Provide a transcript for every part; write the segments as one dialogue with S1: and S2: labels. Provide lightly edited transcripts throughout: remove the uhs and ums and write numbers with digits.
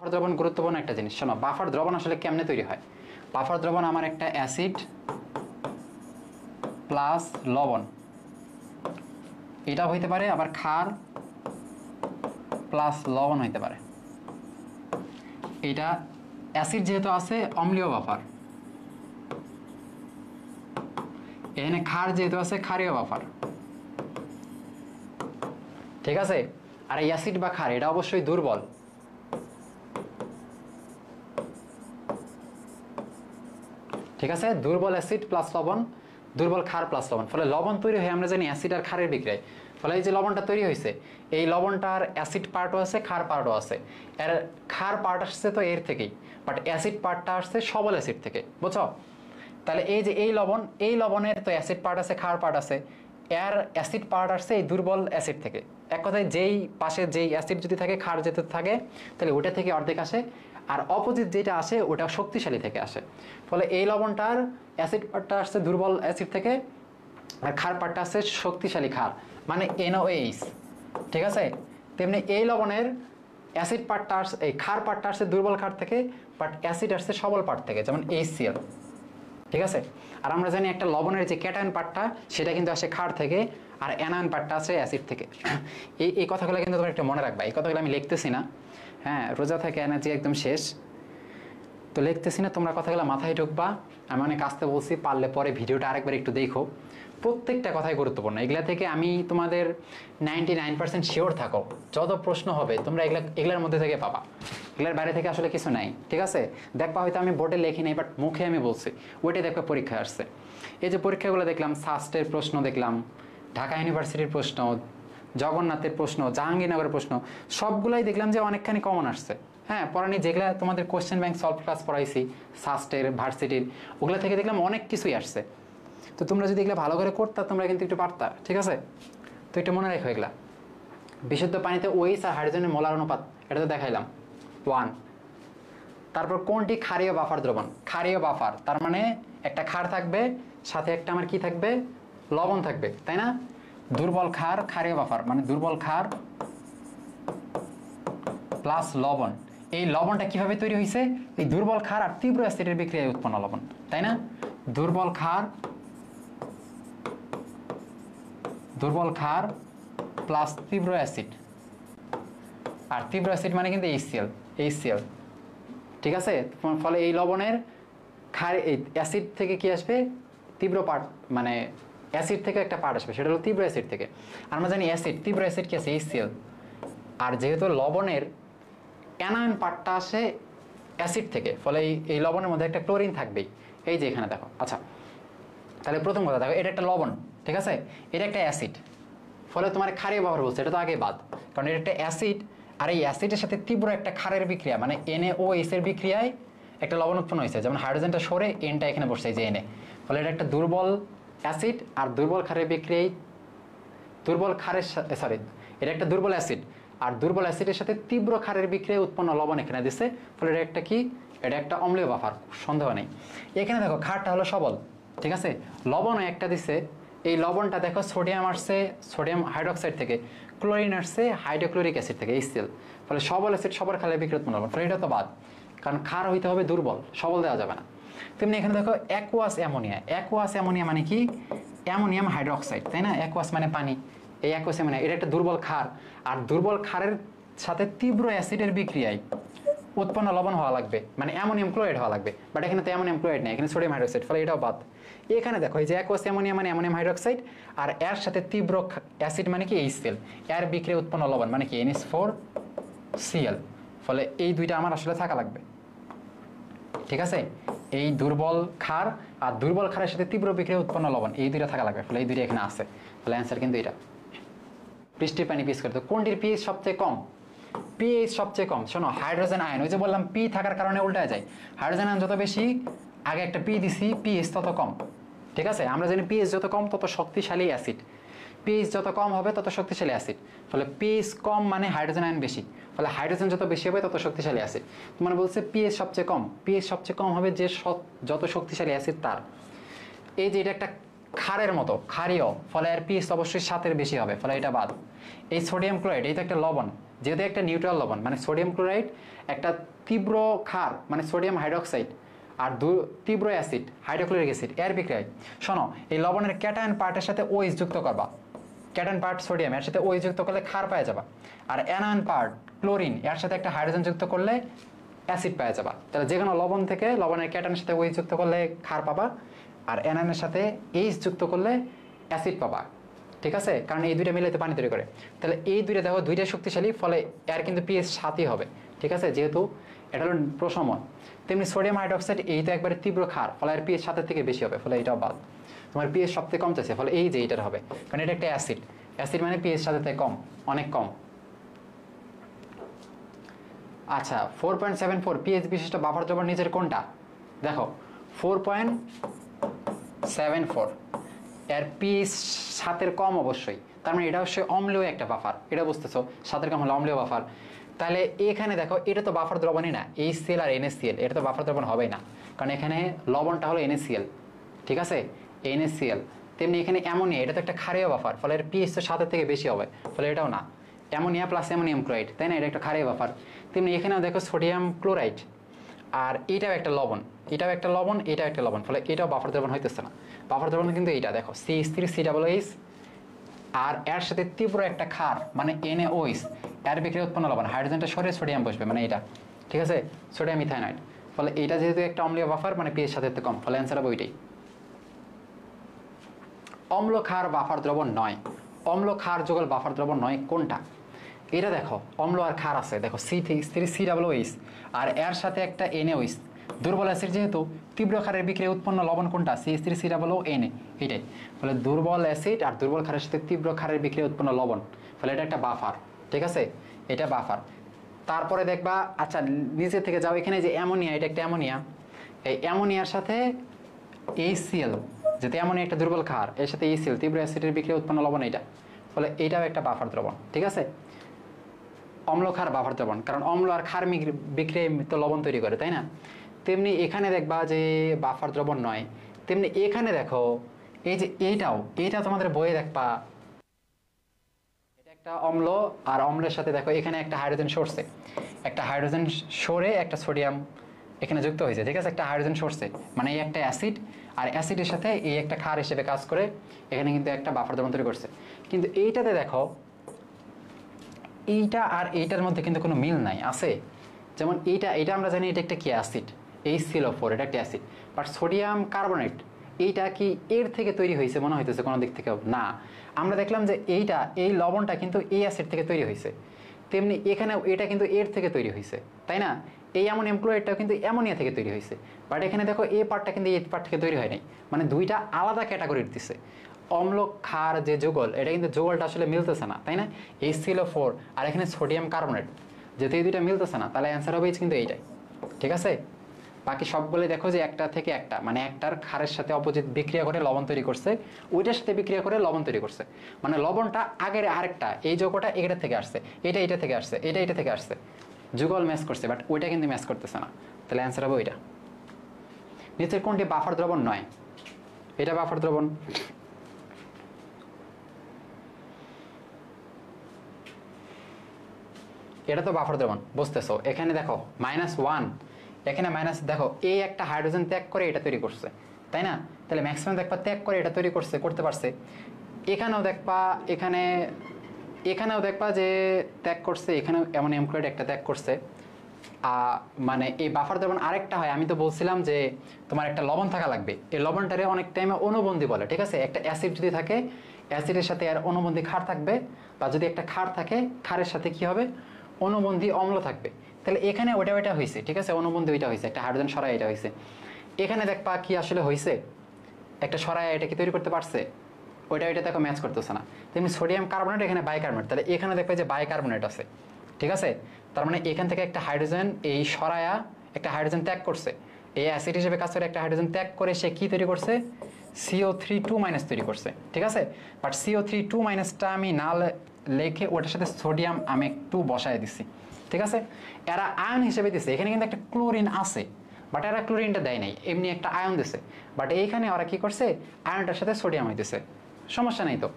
S1: Buffer দ্রবণ গুরুত্বপূর্ণ একটা জিনিস। শোনো, বাফার দ্রবণ আসলে কেমনে তৈরি হয়। বাফার দ্রবণ আমার একটা অ্যাসিড প্লাস লবণ, এটা হইতে পারে, আবার ক্ষার প্লাস লবণ হইতে পারে। এটা অ্যাসিড যেহেতু আছে অম্লীয় বাফার, এখানে ক্ষার যেহেতু আছে ক্ষারীয় বাফার, ঠিক আছে। আর এই অ্যাসিড বা ক্ষার এটা অবশ্যই দুর্বল, ঠিক আছে। দুর্বল অ্যাসিড প্লাস লবণ, দুর্বল ক্ষার প্লাস লবণ, ফলে লবণ তৈরি হয় আমরা জানি অ্যাসিড আর ক্ষারের বিক্রিয়ায়। ফলে এই যে লবণটা তৈরি হয়েছে, এই লবণটার অ্যাসিড পার্টও আছে ক্ষার পার্টও আছে। এর ক্ষার পার্ট আসছে তো এর থেকেই, বাট অ্যাসিড পার্টটা আসছে সবল অ্যাসিড থেকে, বুঝছো। তাহলে এই যে এই লবণ, এই লবণের তো অ্যাসিড পার্ট আছে ক্ষার পার্ট আছে, এর অ্যাসিড পার্ট আসছে এই দুর্বল অ্যাসিড থেকে। এক কথায় যেই পাশে যেই অ্যাসিড যদি থাকে ক্ষার যেতে থাকে, তাহলে ওটা থেকে অর্ধেক আসে, আর অপোজিট যেটা আসে ওটা শক্তিশালী থেকে আসে। ফলে এই লবণটার অ্যাসিড পার্টটা আসছে দুর্বল অ্যাসিড থেকে, আর ক্ষার পার্টটা আসছে শক্তিশালী ক্ষার, মানে NOH, ঠিক আছে। তেমনি এই লবণের অ্যাসিড পার্টটা আসছে, এই ক্ষার পার্টটা আসছে দুর্বল ক্ষার থেকে, বাট অ্যাসিড আসছে সবল পার্ট থেকে, যেমন HCl, ঠিক আছে। আর আমরা জানি একটা লবণের যে ক্যাটায়ন পার্টটা সেটা কিন্তু আসে ক্ষার থেকে, আর অ্যানায়ন পার্টটা আসে অ্যাসিড থেকে। এই কথাগুলো কিন্তু তোমরা একটু মনে রাখবা। এই কথাগুলো আমি লিখতেছি না, হ্যাঁ, রোজা থেকে এনার্জি একদম শেষ তো লিখতেছি না, তোমরা কথাগুলো মাথায় ঢুকবা। আমি অনেক আসতে বলছি, পারলে পরে ভিডিওটা আরেকবার একটু দেখো, প্রত্যেকটা কথাই গুরুত্বপূর্ণ। এগুলা থেকে আমি তোমাদের 99% শিওর থাকো, যত প্রশ্ন হবে তোমরা এগুলার মধ্যে থেকে পাবা, এগুলার বাইরে থেকে আসলে কিছু নাই, ঠিক আছে। দেখবা হয়তো আমি বোর্ডে লিখি নাই, বাট মুখে আমি বলছি, ওইটাই দেখবা পরীক্ষায় আসছে। এই যে পরীক্ষাগুলো দেখলাম, সাস্টের প্রশ্ন দেখলাম, ঢাকা ইউনিভার্সিটির প্রশ্ন, জগন্নাথের প্রশ্ন, জাহাঙ্গীরনগরের প্রশ্ন, সবগুলাই দেখলাম যে অনেকখানি কমন আসছে। হ্যাঁ, পড়ানি যেগুলা তোমাদের কোশ্চেন ব্যাংক সলভ ক্লাস পড়াইছি সাস্টের ভার্সিটির, ওগুলা থেকে দেখলাম অনেক কিছুই আসছে। তো তোমরা যদি এগুলো ভালো করে করতা তোমরা কিন্তু একটু পারতা, ঠিক আছে। তো একটু মনে রেখো এগুলা। বিশুদ্ধ পানিতে OH আর হাইড্রোজেনের মোলার অনুপাত, এটা তো দেখাইলাম 1। তারপর কোনটি ক্ষারীয় বাফার দ্রবণ? ক্ষারীয় বাফার তার মানে একটা ক্ষার থাকবে, সাথে একটা আমার কি থাকবে, লবণ থাকবে, তাই না। দুর্বল ক্ষার ক্ষারীয় বাফার, মানে দুর্বল ক্ষার প্লাস লবণ। এই লবণটা কিভাবে তৈরি হয়েছে? এই দুর্বল ক্ষার আর তীব্র অ্যাসিডের বিক্রিয়ায় উৎপন্ন লবণ, তাই না। দুর্বল ক্ষার প্লাস তীব্র অ্যাসিড, আর তীব্র অ্যাসিড মানে কিন্তু HCl, ঠিক আছে। ফলে এই লবণের ক্ষার, এই অ্যাসিড থেকে কি আসবে, তীব্র পার্ট, মানে অ্যাসিড থেকে একটা পার্ট আসবে, সেটা হলো তীব্র অ্যাসিড থেকে। আর আমরা জানি অ্যাসিড, তীব্র অ্যাসিড কি আছে, HCl। আর যেহেতু লবণের অ্যানায়ন পার্টটা আসে অ্যাসিড থেকে, ফলে এই লবণের মধ্যে একটা ক্লোরিন থাকবেই, এই যে এখানে দেখো। আচ্ছা, তাহলে প্রথম কথা দেখো, এটা একটা লবণ, ঠিক আছে, এটা একটা অ্যাসিড, ফলে তোমার ক্ষারীয় ব্যবহার বলছে, এটা তো আগে বাদ, কারণ এটা একটা অ্যাসিড, আর এই অ্যাসিডের সাথে তীব্র একটা ক্ষারের বিক্রিয়া, মানে NaOH এর বিক্রিয়ায় একটা লবণ উৎপন্ন হয়েছে, যেমন হাইড্রোজেনটা সরে এনটা এখানে বসছে, যে Na, ফলে এটা একটা দুর্বল অ্যাসিড, আর দুর্বল ক্ষারের বিক্রিয়ায় এটা একটা দুর্বল অ্যাসিড, আর দুর্বল অ্যাসিডের সাথে তীব্র ক্ষারের বিক্রিয়ায় উৎপন্ন লবণ এখানে দিচ্ছে, ফলে এটা একটা কি, এটা একটা অম্লীয় বাফার, সন্দেহ নেই। এখানে দেখো ক্ষারটা হলো সবল, ঠিক আছে, লবণও একটা দিচ্ছে। এই লবণটা দেখো সোডিয়াম আসছে সোডিয়াম হাইড্রোক্সাইড থেকে, ক্লোরিন আসছে হাইড্রোক্লোরিক অ্যাসিড থেকে, HCl, ফলে সবল অ্যাসিড সবার ক্ষারের বিক্রিয়া উৎপন্ন লবণ, ফলে এটা তো বাদ, কারণ ক্ষার হইতে হবে দুর্বল, সবল দেওয়া যাবে না। তেমনি এখানে দেখো অ্যাকুয়াস অ্যামোনিয়া মানে কি, অ্যামোনিয়াম হাইড্রোক্সাইড, তাই না। অ্যাকুয়াস মানে পানি, এই অ্যাকুয়াস অ্যামোনিয়া, এটা একটা দুর্বল ক্ষার, আর দুর্বল ক্ষারের সাথে তীব্র অ্যাসিডের বিক্রিয়ায় উৎপন্ন লবণ হওয়া লাগবে, মানে অ্যামোনিয়াম ক্লোরাইড হওয়া লাগবে, বাট এখানে তো অ্যামোনিয়াম ক্লোরাইড নেই, এখানে সোডিয়াম হাইড্রোক্সাইড, ফলে এটাও বাদ। এখানে দেখো এই যে অ্যাকুয়াস অ্যামোনিয়া মানে অ্যামোনিয়াম হাইড্রোক্সাইড, আর এর সাথে তীব্র অ্যাসিড মানে কি HCl, এর বিক্রিয়ায় উৎপন্ন লবণ মানে কি NH4Cl, ফলে এই দুইটা আমার আসলে থাকা লাগবে, ঠিক আছে। এই দুর্বল ক্ষার আর দুর্বল ক্ষারের সাথে তীব্র বিক্রিয়ায় উৎপন্ন লবণ, এই দুইটা থাকা লাগবে, ফলে এই দুইটা এখানে আছে, ফলে অ্যান্সার কিন্তু এটা। বৃষ্টির পানি পিএইচ করতে কোনটির পিএইচ সবচেয়ে কম? পিএইচ সবচেয়ে কম, শোনো, হাইড্রোজেন আয়ন, ওই যে বললাম পি থাকার কারণে উল্টা যায়, হাইড্রোজেন আয়ন যত বেশি, আগে একটা পি দিছি, পিএইচ তত কম, ঠিক আছে। আমরা জানি পিএইচ যত কম তত শক্তিশালী অ্যাসিড, পিএইচ যত কম হবে তত শক্তিশালী অ্যাসিড, ফলে পিএইচ কম মানে হাইড্রোজেন আয়ন বেশি, ফলে হাইড্রোজেন যত বেশি হবে তত শক্তিশালী অ্যাসিড। তোমার বলছে পিএইচ সবচেয়ে কম, পিএইচ সবচেয়ে কম হবে যে যত শক্তিশালী অ্যাসিড তার। এই যে এটা একটা ক্ষারের মতো, ক্ষারীয়, ফলে এর পিএইচ অবশ্যই 7-এর বেশি হবে, ফলে এটা বাদ। এই সোডিয়াম ক্লোরাইড, এই তো একটা লবণ, যেহেতু একটা নিউট্রাল লবণ মানে সোডিয়াম ক্লোরাইড একটা তীব্র ক্ষার মানে সোডিয়াম হাইড্রোক্সাইড আর তীব্র অ্যাসিড হাইড্রোক্লোরিক অ্যাসিড এর বিক্রিয়ায় শোনো এই লবণের ক্যাটায়ন পার্টের সাথে ওএইচ যুক্ত করবা, ক্যাটায়ন পার্ট সোডিয়াম এর সাথে ওএইচ যুক্ত করলে ক্ষার পাওয়া যাবা, আর অ্যানায়ন পার্ট ক্লোরিন এর সাথে একটা হাইড্রোজেন যুক্ত করলে অ্যাসিড পাওয়া যাবা। তাহলে যে কোনো লবণ থেকে লবণের ক্যাটায়নের সাথে ওএইচ যুক্ত করলে ক্ষার পাবা, আর অ্যানায়নের সাথে এইচ যুক্ত করলে অ্যাসিড পাবা, ঠিক আছে? কারণ এই দুইটা মিলে তো পানি তৈরি করে। তাহলে এই দুইটা দেখো দুইটা শক্তিশালী, ফলে এর কিন্তু পিএইচ 7ই হবে, ঠিক আছে? যেহেতু এটা হলো প্রশমন। তেমনি সোডিয়াম হাইড্রোক্সাইড এই তো একবারে তীব্র ক্ষার, ফলে এর পিএইচ 7 থেকে বেশি হবে, ফলে এটাও বাদ। তোমার পিএইচ সবথেকে কম চাইছে, ফলে এই যে এটার হবে, কারণ এটা একটা অ্যাসিড। অ্যাসিড মানে পিএইচ 7 থেকে কম, অনেক কম। আচ্ছা 4.74 পিএইচ বিশিষ্ট বাফার দ্রবণ নিচের কোনটা? দেখো 4.74 এর পিএইচ 7 কম অবশ্যই, তার মানে এটা অবশ্যই অম্লীয় একটা বাফার, এটা বুঝতেছো? 7 কম হলে অম্লীয় বাফার। তাহলে এখানে দেখো এটা তো বাফার দ্রবণই না, HCl আর NaCl, এটা তো বাফার দ্রবণ হবেই না, কারণ এখানে লবণটা হলো NaCl, ঠিক আছে? NaCl। তেমনি এখানে অ্যামোনিয়া, এটা তো একটা ক্ষারীয় বাফার, ফলে এর পিএইচ তো 7 থেকে বেশি হবে, ফলে এটাও না। অ্যামোনিয়া প্লাস অ্যামোনিয়াম ক্লোরাইড, তাই না? এটা একটা ক্ষারীয় বাফার। তেমনি এখানেও দেখো সোডিয়াম ক্লোরাইড, আর এটাও একটা লবণ, এটাও একটা লবণ, এটাও একটা লবণ, ফলে এটাও বাফার দ্রবণ হইতেছে না। বাফার দ্রবণ কিন্তু এইটা দেখো CH3COOH, আর এর সাথে তীব্র একটা ক্ষার মানে NaOH, এর বিক্রিয়া উৎপন্ন লবণ, হাইড্রোজেনটা সরে সোডিয়াম বসবে মানে এটা, ঠিক আছে? সোডিয়াম ইথাইনাইড। ফলে এটা যেহেতু একটা অম্লীয় বাফার মানে পিএইচ 7 কম, ফলে অ্যান্সার হবে ওইটাই। অম্ল ক্ষার বাফার দ্রবণ নয়, অম্ল ক্ষার যুগল বাফার দ্রবণ নয় কোনটা? এটা দেখো অম্ল আর ক্ষার আছে, দেখো CH3COOH আর এর সাথে একটা NaOH, দুর্বল অ্যাসিড যেহেতু তীব্র ক্ষারের বিক্রিয়া উৎপন্ন লবণ কোনটা? CH3COONA, এটাই। ফলে দুর্বল অ্যাসিড আর দুর্বল ক্ষারের সাথে তীব্র ক্ষারের বিক্রিয়া উৎপন্ন লবণ, ফলে এটা একটা বাফার, ঠিক আছে? এটা বাফার। তারপরে দেখবা, আচ্ছা নিচে থেকে যাও, এখানে যে অ্যামোনিয়া, এটা একটা অ্যামোনিয়া, এই অ্যামোনিয়ার সাথে HCl, যেতে অ্যামোনিয়া একটা দুর্বল ক্ষার, এর সাথে HCl তীব্র অ্যাসিডের বিক্রিয়া উৎপন্ন লবণ, এটা, ফলে এটাও একটা বাফার দ্রবণ, ঠিক আছে? অম্ল ক্ষার বাফার দ্রবণ, কারণ অম্ল আর ক্ষার বিক্রিয়ায় তো লবণ তৈরি করে, তাই না? তেমনি এখানে দেখবা যে বাফার দ্রবণ নয়। তেমনি এখানে দেখো এই যে এইটা তোমাদের বইয়ে দেখবা, এটা একটা অম্ল, আর অম্লের সাথে দেখো এখানে একটা হাইড্রোজেন সরছে, একটা হাইড্রোজেন সরে একটা সোডিয়াম এখানে যুক্ত হয়েছে, ঠিক আছে? একটা হাইড্রোজেন সরছে মানে এই একটা অ্যাসিড, আর অ্যাসিডের সাথে এই একটা ক্ষার হিসেবে কাজ করে এখানে কিন্তু একটা বাফার দ্রবণ তৈরি করছে। কিন্তু এইটাতে দেখো এইটা আর এইটার মধ্যে কিন্তু কোনো মিল নাই, আছে? যেমন এটা আমরা জানি এটা একটা কি অ্যাসিড, HCl4, এটা একটা অ্যাসিড, বাট সোডিয়াম কার্বনেট এইটা কি এর থেকে তৈরি হয়েছে মনে হইতেছে কোনো দিক থেকেও না। আমরা দেখলাম যে এই লবণটা কিন্তু এই অ্যাসিড থেকে তৈরি হয়েছে, তেমনি এখানেও এটা কিন্তু এর থেকে তৈরি হয়েছে, তাই না? এই অ্যামোনিয়াম ক্লোরাইডটাও কিন্তু অ্যামোনিয়া থেকে তৈরি হয়েছে, বাট এখানে দেখো এই পার্টটা কিন্তু এই পার্ট থেকে তৈরি হয় নাই, মানে দুইটা আলাদা ক্যাটাগরির দিচ্ছে। অম্ল ক্ষার যে যুগল, এটা কিন্তু যুগলটা আসলে মিলতেছে না, তাই না? HCl4 আর এখানে সোডিয়াম কার্বনেট, যেহেতু এই দুইটা মিলতেছে না, তাহলে অ্যান্সার হবে কিন্তু এইটাই, ঠিক আছে? বাকি সবগুলো দেখো যে একটা থেকে একটা, মানে একটার ক্ষারের সাথে অপোজিট বিক্রিয়া করে লবণ তৈরি করছে, ওইটার সাথে বিক্রিয়া করে লবণ তৈরি করছে, মানে লবণটা আগের আরেকটা, এই যৌগটা এটা থেকে আসছে, এটা থেকে আসছে, এটা থেকে আসছে, যুগল ম্যাচ করছে, বাট ওইটা কিন্তু ম্যাচ করতেছে না, তাহলে অ্যান্সার হবে ওইটা। নিচের কোনটি বাফার দ্রবণ নয়? এটা বাফার দ্রবণ। এটা তো বাফার দ্রবণ, বুঝতেছো? এখানে দেখো -1, এখানে মাইনাস, দেখো এই একটা হাইড্রোজেন ত্যাগ করে এটা তৈরি করছে, তাই না? তাহলে ম্যাক্সিমাম দেখবা ত্যাগ করে এটা তৈরি করতে পারছে। এখানেও দেখবা যে ত্যাগ করছে, এখানেও অ্যামোনিয়াম ক্লোরাইড একটা ত্যাগ করছে। মানে এই বাফার দ্রবণ আরেকটা হয়, আমি তো বলছিলাম যে তোমার একটা লবণ থাকা লাগবে, এই লবণটারে অনেক টাইমে অনুবন্ধী বলে, ঠিক আছে? একটা অ্যাসিড যদি থাকে, অ্যাসিডের সাথে আর অনুবন্ধী ক্ষার থাকবে, বা যদি একটা ক্ষার থাকে, ক্ষারের সাথে কি হবে? অনুবন্ধী অম্ল থাকবে। তাহলে এখানে ওইটা হয়েছে, ঠিক আছে? অনুবন্ধী ওইটা হয়েছে, একটা হাইড্রোজেন সরাই এটা হয়েছে। এখানে দেখবা কি আসলে হয়েছে, একটা সরাই এটা কি তৈরি করতে পারছে? ওইটা দেখো ম্যাচ করতেছে না। তেমনি সোডিয়াম কার্বনেট, এখানে বাইকার্বনেট, তাহলে এখানে দেখবে যে বাইকার্বনেট আছে, ঠিক আছে? তার মানে এখান থেকে একটা হাইড্রোজেন, এই সরায়া একটা হাইড্রোজেন ত্যাগ করছে, এই অ্যাসিড হিসেবে কাজ করে একটা হাইড্রোজেন ত্যাগ করে সে কি তৈরি করছে? CO3 2- তৈরি করছে, ঠিক আছে? বাট CO3 2- আমি না লেখে ওটার সাথে সোডিয়াম আমি একটু বসায় দিচ্ছি, ঠিক আছে? এরা আয়ন হিসেবে দিচ্ছে, এখানে কিন্তু একটা ক্লোরিন আছে, বাট এরা ক্লোরিনটা দেয় নাই, এমনি একটা আয়ন দিছে, বাট এইখানে ওরা কি করছে? আয়নটার সাথে সোডিয়াম হইতেছে, সমস্যা নেই তো।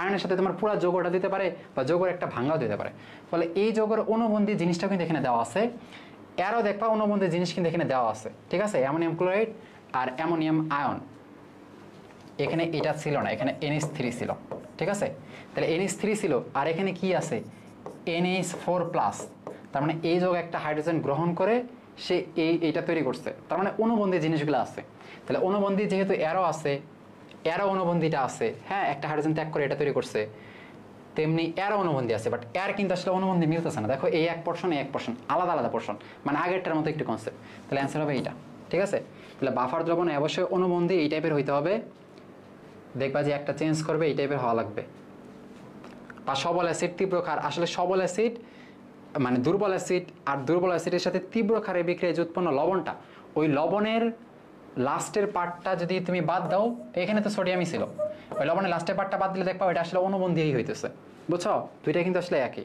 S1: আয়নের সাথে তোমার পুরো যৌগটা দিতে পারে বা যৌগের একটা ভাঙাও দিতে পারে। ফলে এই যৌগের অনুবন্ধী জিনিসটা কিন্তু এখানে দেওয়া আছে, এরও দেখবা অনুবন্ধী জিনিস কিন্তু এখানে দেওয়া আছে, ঠিক আছে? অ্যামোনিয়াম ক্লোরাইড আর অ্যামোনিয়াম আয়ন, এখানে এটা ছিল না, এখানে NH3 ছিল, ঠিক আছে? তাহলে NH3 ছিল আর এখানে কি আছে NH4+, তার মানে এই যৌগ একটা হাইড্রোজেন গ্রহণ করে সে এইটা তৈরি করছে, তার মানে অনুবন্ধী জিনিসগুলো আছে। তাহলে অনুবন্ধী যেহেতু এরও আছে, এরও অনুবন্ধীটা আছে, হ্যাঁ, একটা হাইড্রোজেন ত্যাগ করে এটা তৈরি করছে, তেমনি এর অনুবন্ধী আছে, বাট এর কিন্তু আসলে অনুবন্ধী মিলতেছে না। দেখো এই এক পোর্শন, এই এক পোর্শন, আলাদা আলাদা পোর্শন, মানে আগেরটার মতো একটু কনসেপ্ট। তাহলে অ্যান্সার হবে এইটা, ঠিক আছে? তাহলে বাফার দ্রবণে অবশ্যই অনুবন্ধী এই টাইপের হইতে হবে, দেখবা যে একটা চেঞ্জ করবে এই টাইপের হওয়া লাগবে। বা সবল অ্যাসিড তীব্র ক্ষার, আসলে সবল অ্যাসিড মানে দুর্বল অ্যাসিড, আর দুর্বল অ্যাসিডের সাথে তীব্র ক্ষারের বিক্রিয়ায় যে উৎপন্ন লবণটা, ওই লবণের লাস্টের পার্টটা যদি তুমি বাদ দাও, এখানে তো সোডিয়ামই ছিল, ওই লবণের লাস্টের পার্টটা বাদ দিলে দেখবা এটা আসলে অনুবন্ধীই হইতেছে, বুঝছো? দুইটা কিন্তু আসলে একই।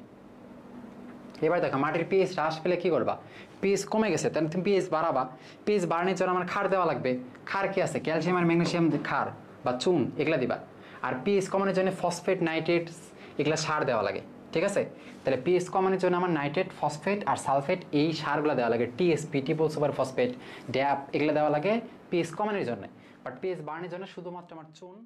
S1: এবার দেখো মাটির পিএইচ হ্রাস পেলে কি করবা? পিএইচ কমে গেছে, তাহলে তুমি পিএইচ বাড়াবা। পিএইচ বাড়ানোর জন্য আমার ক্ষার দেওয়া লাগবে। ক্ষার কি আছে? ক্যালসিয়াম আর ম্যাগনেসিয়াম ক্ষার বা চুন, এগুলা দিবা। আর পিএইচ কমানোর জন্য ফসফেট, নাইট্রেট, এগুলা সার দেওয়া লাগে, ঠিক আছে? তাহলে পিএইচ কমানোর জন্য আমার নাইট্রেট, ফসফেট আর সালফেট, এই সারগুলো দেওয়া লাগে। টিএসপি, ট্রিপল সুপার ফসফেট, ড্যাপ, এগুলো দেওয়া লাগে পিএইচ কমানোর জন্য। বাট পিএইচ বাড়ানোর জন্য শুধুমাত্র আমার চুন